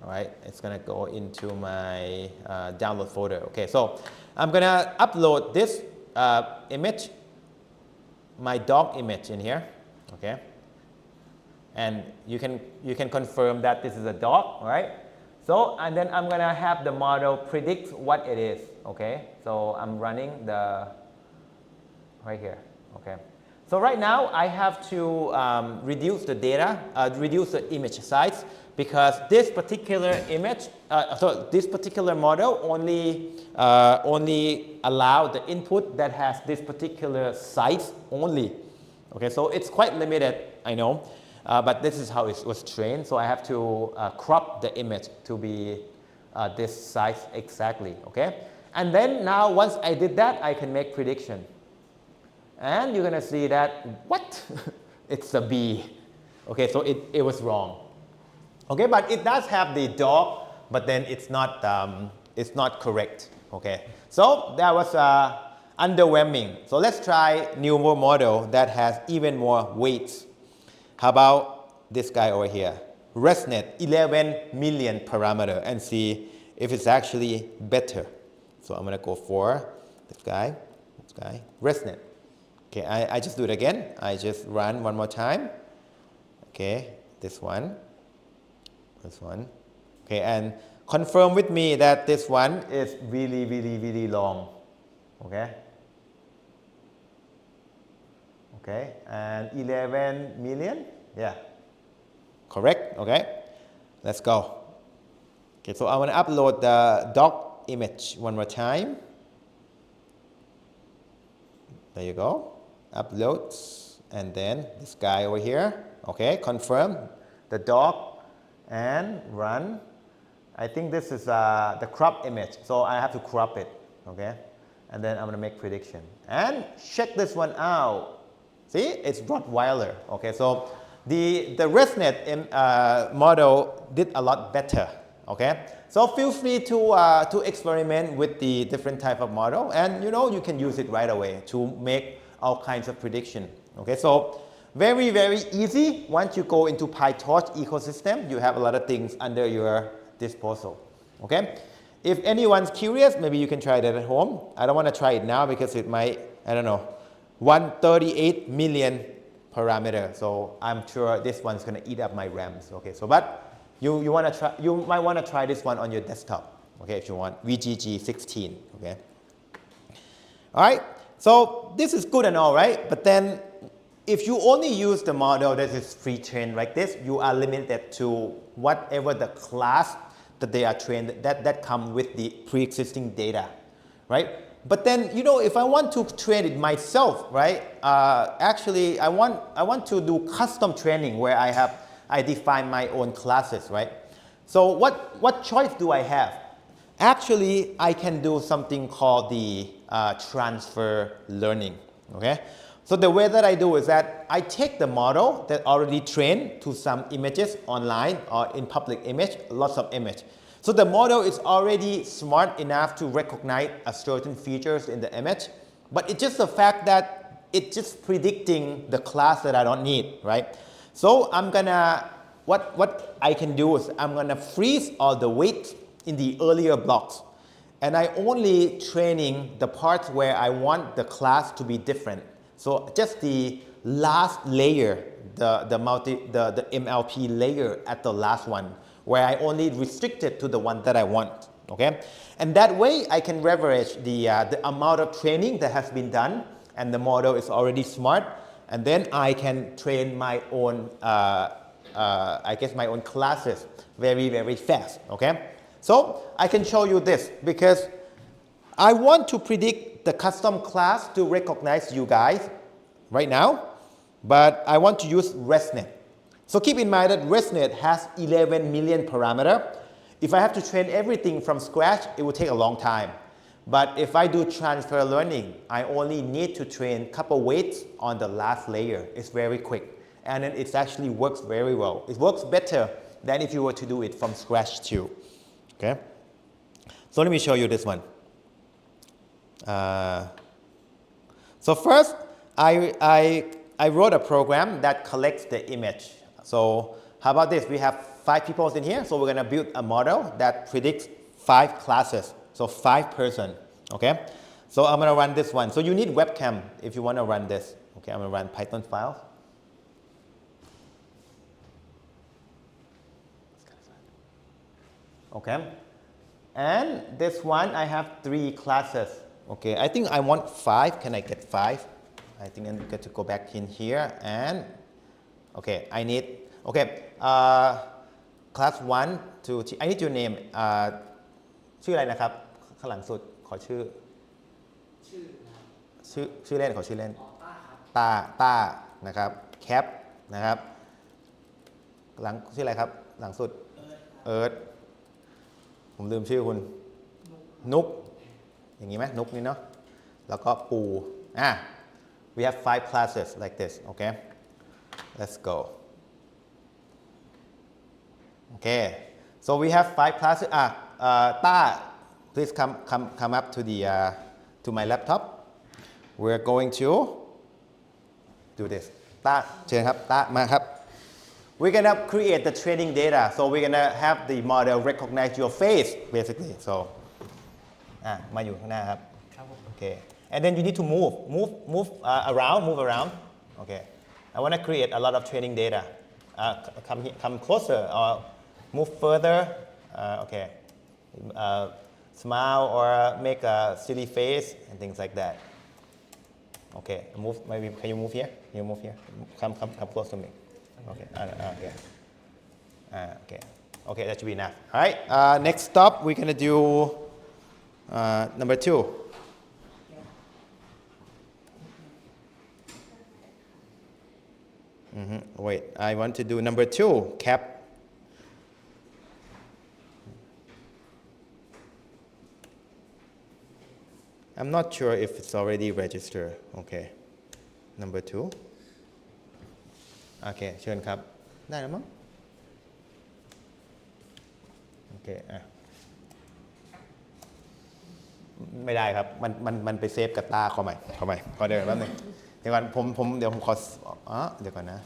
A: All right, it's gonna go into my download folder. Okay, so I'm gonna upload this image, my dog image in here. Okay, and you can confirm that this is a dog, right? So and then I'm gonna have the model predict what it is. Okay, so I'm running the right here. Okay. So right now I have to reduce the data, reduce the image size, because this particular image, this particular model only allow the input that has this particular size only. Okay, so it's quite limited, I know, but this is how it was trained. So I have to crop the image to be this size exactly. Okay, and then now once I did that, I can make prediction. And you're gonna see that, what? It's a B. Okay, so it was wrong. Okay, but it does have the dog, but then it's not correct. Okay, so that was underwhelming. So let's try newer model that has even more weights. How about this guy over here? ResNet, 11 million parameter, and see if it's actually better. So I'm gonna go for this guy, ResNet. Okay, I just do it again. I just run one more time. Okay, this one. Okay, and confirm with me that this one is really, really, really long. Okay. Okay, and 11 million. Yeah. Correct. Okay. Let's go. Okay, so I want to upload the dog image one more time. There you go. Uploads, and then this guy over here. Okay, confirm the dog and run. I think this is the crop image, so I have to crop it. Okay, and then I'm gonna make prediction and check this one out. See, it's Rottweiler. Okay, so the ResNet model did a lot better. Okay, so feel free to experiment with the different type of model, and you can use it right away to make all kinds of prediction. Okay, so very, very easy. Once you go into PyTorch ecosystem, you have a lot of things under your disposal. Okay, if anyone's curious, maybe you can try that at home. I don't want to try it now because it might, I don't know, 138 million parameter. So I'm sure this one's gonna eat up my RAMs. Okay, so but you might want to try this one on your desktop. Okay, if you want VGG16. Okay. All right. So this is good and all, right? But then if you only use the model that is pre-trained like this, you are limited to whatever the class that they are trained, that come with the pre-existing data, right? But then, if I want to train it myself, right? Actually, I want to do custom training where I define my own classes, right? So what choice do I have? Actually, I can do something called the transfer learning, okay? So the way that I do is that I take the model that already trained to some images online or in public image, lots of image. So the model is already smart enough to recognize a certain features in the image, but it's just the fact that it's just predicting the class that I don't need, right? So I'm gonna, what I can do is I'm gonna freeze all the weight in the earlier blocks. And I only training the parts where I want the class to be different. So just the last layer, the MLP layer at the last one, where I only restrict it to the one that I want. okay? And that way I can leverage the amount of training that has been done, and the model is already smart, and then I can train my own, I guess my own classes very, very fast, okay? So I can show you this because I want to predict the custom class to recognize you guys right now, but I want to use ResNet. So keep in mind that ResNet has 11 million parameters. If I have to train everything from scratch, it will take a long time. But if I do transfer learning, I only need to train a couple weights on the last layer. It's very quick. And then it actually works very well. It works better than if you were to do it from scratch too. Okay? So let me show you this one. So first, I wrote a program that collects the image. So how about this? We have 5 people in here, so we're going to build a model that predicts 5 classes, so 5 person, okay? So I'm going to run this one. So you need webcam if you want to run this. Okay, I'm going to run Python files. Okay, and this one I have 3 classes. Okay, I think I want 5. Can I get 5? I think I get to go back in here and, okay, I need, okay, class 1, 2, 3, I need your name. ชื่ออะไรนะครับข้างหลังสุดขอชื่อเล่นขอชื่อเล่นต้านะครับแคปนะครับหลังชื่ออะไรครับหลังสุดเอิร์ธผมลืมชื่อคุณนุกอย่างนี้ไหมนุกนี่เนาะแล้วก็ปูwe have 5 classes like this okay let's go okay so we have 5 classes Ta please come up to the to my laptop we're going to do this ต้าเชิญครับต้ามาครับwe're gonna create the training data so we're gonna have the model recognize your face basically so มาอยู่ข้างหน้าครับ okay and then you need to move around okay I want to create a lot of training data come closer or move further okay smile or make a silly face and things like that okay move maybe can you move here come close to me okay okay that should be enough all right next stop we're going to do number 2 wait I want to do number 2 cap I'm not sure if it's already registered okay number 2โอเคเชิญครับได้แล้วมั้งโอเคไม่ได้ครับมันไปเซฟกับตาขอใหม่ขอเดี๋ยวแป๊บนึงเดี๋ยวก่อนเดี๋ยวผมขอเดี๋ยวก่อนนะ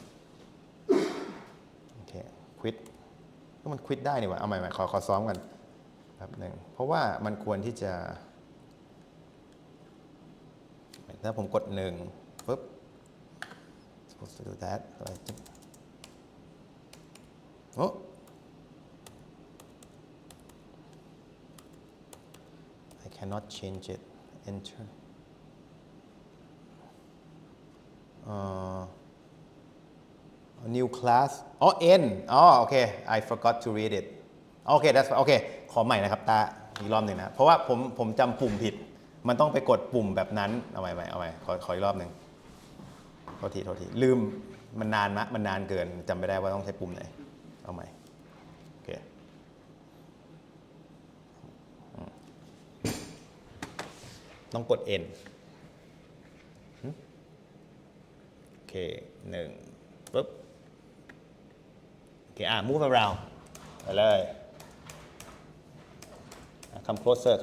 A: โอเคควิดก็มันควิดได้นี่หว่าเอาใหม่ขอซ้อมกันแป๊บนึงเพราะว่ามันควรที่จะถ้าผมกด1ปุ๊บsupposed to do that oh I cannot change it enter new class N okay I forgot to read it okay that's okay ขอใหม่นะครับตาอีกรอบหนึ่งนะเพราะว่าผมจำปุ่มผิดมันต้องไปกดปุ่มแบบนั้นเอาใหม่ขออีกรอบหนึ่งโทษทีลืมมันนานเกินจำไม่ได้ว่าต้องใช้ปุ่มไหนเอาใหม่โอเคต้องกด N โอเค1ปุ๊บโอเคmove around ไปเลย come closer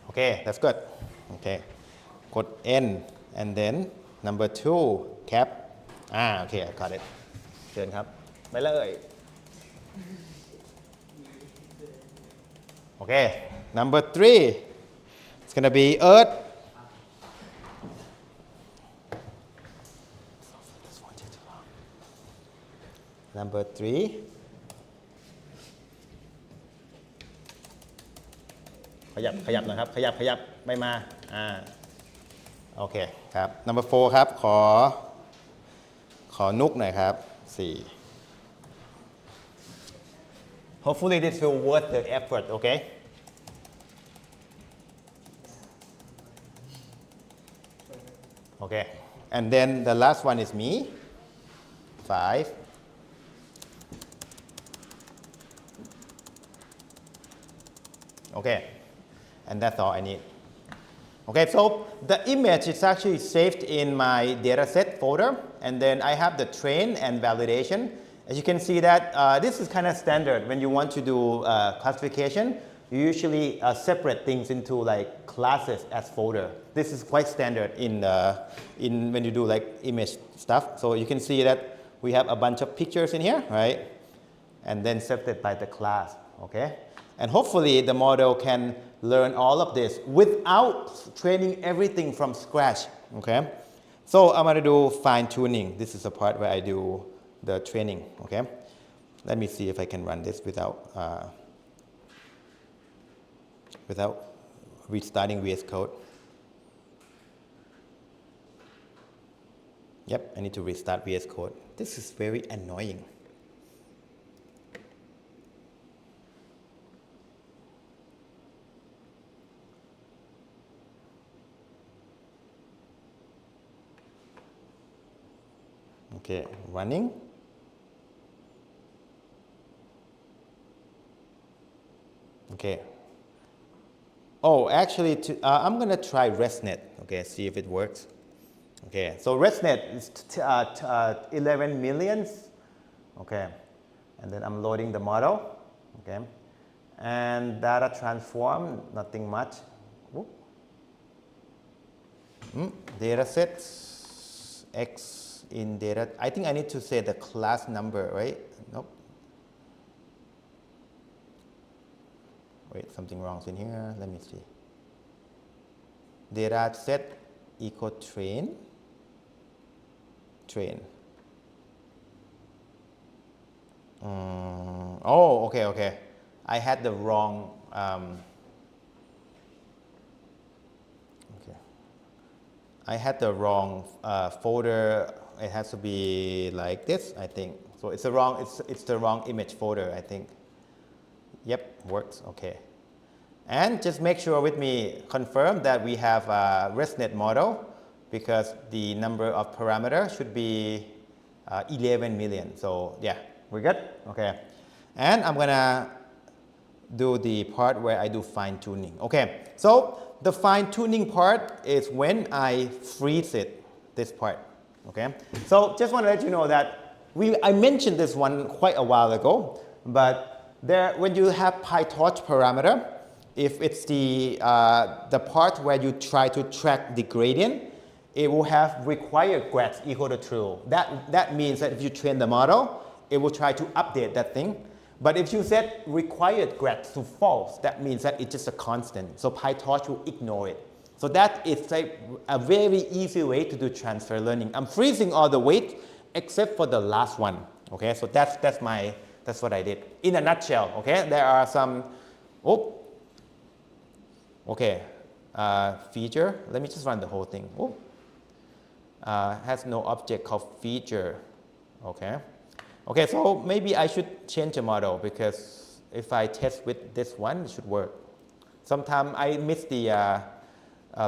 A: okay that's good okay กด N and then number 2 cap okay I got it เชิญครับไปเลย okay number 3 it's gonna be Earth number 3 ขยับหน่อยครับขยับไม่มาโอเคครับ number 4ครับขอนุกหน่อยครับ4 hopefully this will worth the effort okay okay and then the last one is me 5 okay and that's all I need okay so the image is actually saved in my dataset folder and then I have the train and validation as you can see that this is kind of standard when you want to do classification you usually separate things into like classes as folder this is quite standard in when you do like image stuff so you can see that we have a bunch of pictures in here right and then separated by the class okay and hopefully the model can learn all of this without training everything from scratch okay so I'm going to do fine tuning this is the part where I do the training okay let me see if I can run this without restarting VS Code yep I need to restart VS Code this is very annoying okay running okay oh actually I'm gonna try ResNet okay see if it works okay so ResNet is 11 millions okay and then I'm loading the model okay and data transform nothing much data sets X in data I think I need to say the class number right nope wait something wrong in here let me see data set equal train oh okay I had the wrong okay I had the wrong folder it has to be like this I think so it's the wrong image folder I think yep works okay and just make sure with me confirm that we have a ResNet model because the number of parameters should be 11 million so yeah we're good okay and I'm gonna do the part where I do fine tuning okay so the fine tuning part is when I freeze it this part okay so just want to let you know that I mentioned this one quite a while ago but when you have PyTorch parameter if it's the part where you try to track the gradient it will have required grads equal to true that means that if you train the model it will try to update that thing but if you set required grads to false that means that it's just a constant so PyTorch will ignore it so that is like a very easy way to do transfer learning I'm freezing all the weight except for the last one okay so that's what I did in a nutshell okay there are some okay feature let me just run the whole thing has no object called feature okay so maybe I should change the model because if I test with this one it should work sometimes I miss the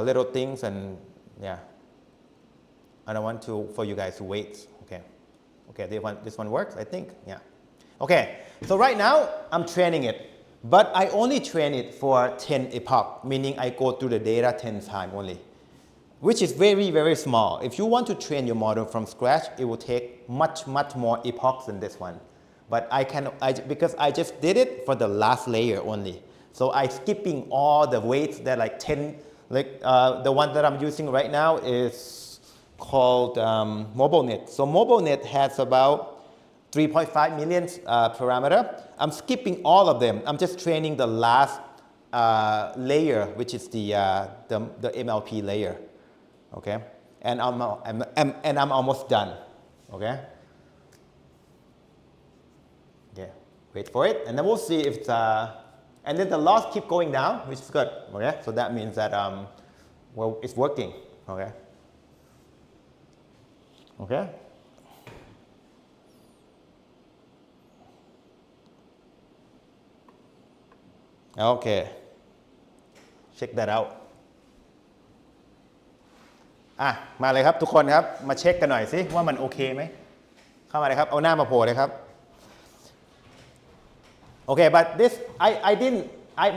A: little things and yeah I don't want for you guys to wait okay this one works I think yeah okay so right now I'm training it but I only train it for 10 epoch meaning I go through the data 10 times only which is very small if you want to train your model from scratch it will take much more epochs than this one but because I just did it for the last layer only so I skipping all the weights that like 10 like the one that I'm using right now is called MobileNet so MobileNet has about 3.5 million parameter I'm skipping all of them I'm just training the last layer which is the MLP layer okay and I'm almost done okay yeah wait for it and then we'll see if it's And then the loss keep going down, which is good, okay? So that means that, well, it's working, okay? Okay? Okay. Check that out. มาเลยครับทุกคนครับ มาเช็คกันหน่อยสิว่ามันโอเคไหม เข้ามาเลยครับ เอาหน้ามาโผล่เลยครับ Okay, but this, I didn't,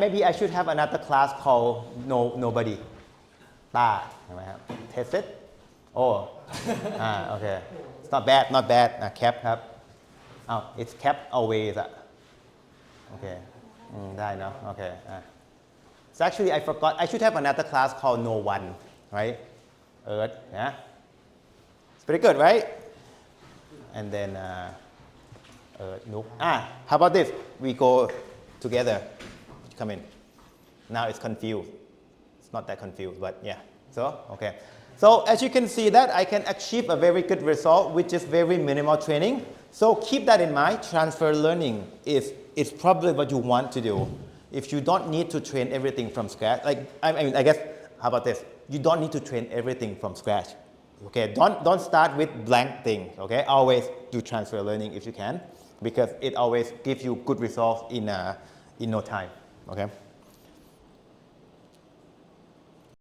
A: maybe I should have another class called Nobody. ตาเห็นไหมครับ Test it. Oh. Okay. It's not bad, not bad. Cap ครับ it's cap always อะ Okay. ได้เนาะ Okay. So actually I forgot, I should have another class called No One, right? Earth, yeah? It's pretty good, right? And then Nook. How about this? We go together. Come in. Now it's confused. It's not that confused, but yeah. So, okay. So as you can see that I can achieve a very good result with just very minimal training. So keep that in mind. Transfer learning is probably what you want to do. If you don't need to train everything from scratch, like I mean, I guess, how about this? You don't need to train everything from scratch. Okay, don't start with blank thing. Okay, always do transfer learning if you can, because it always gives you good results in no time. Okay.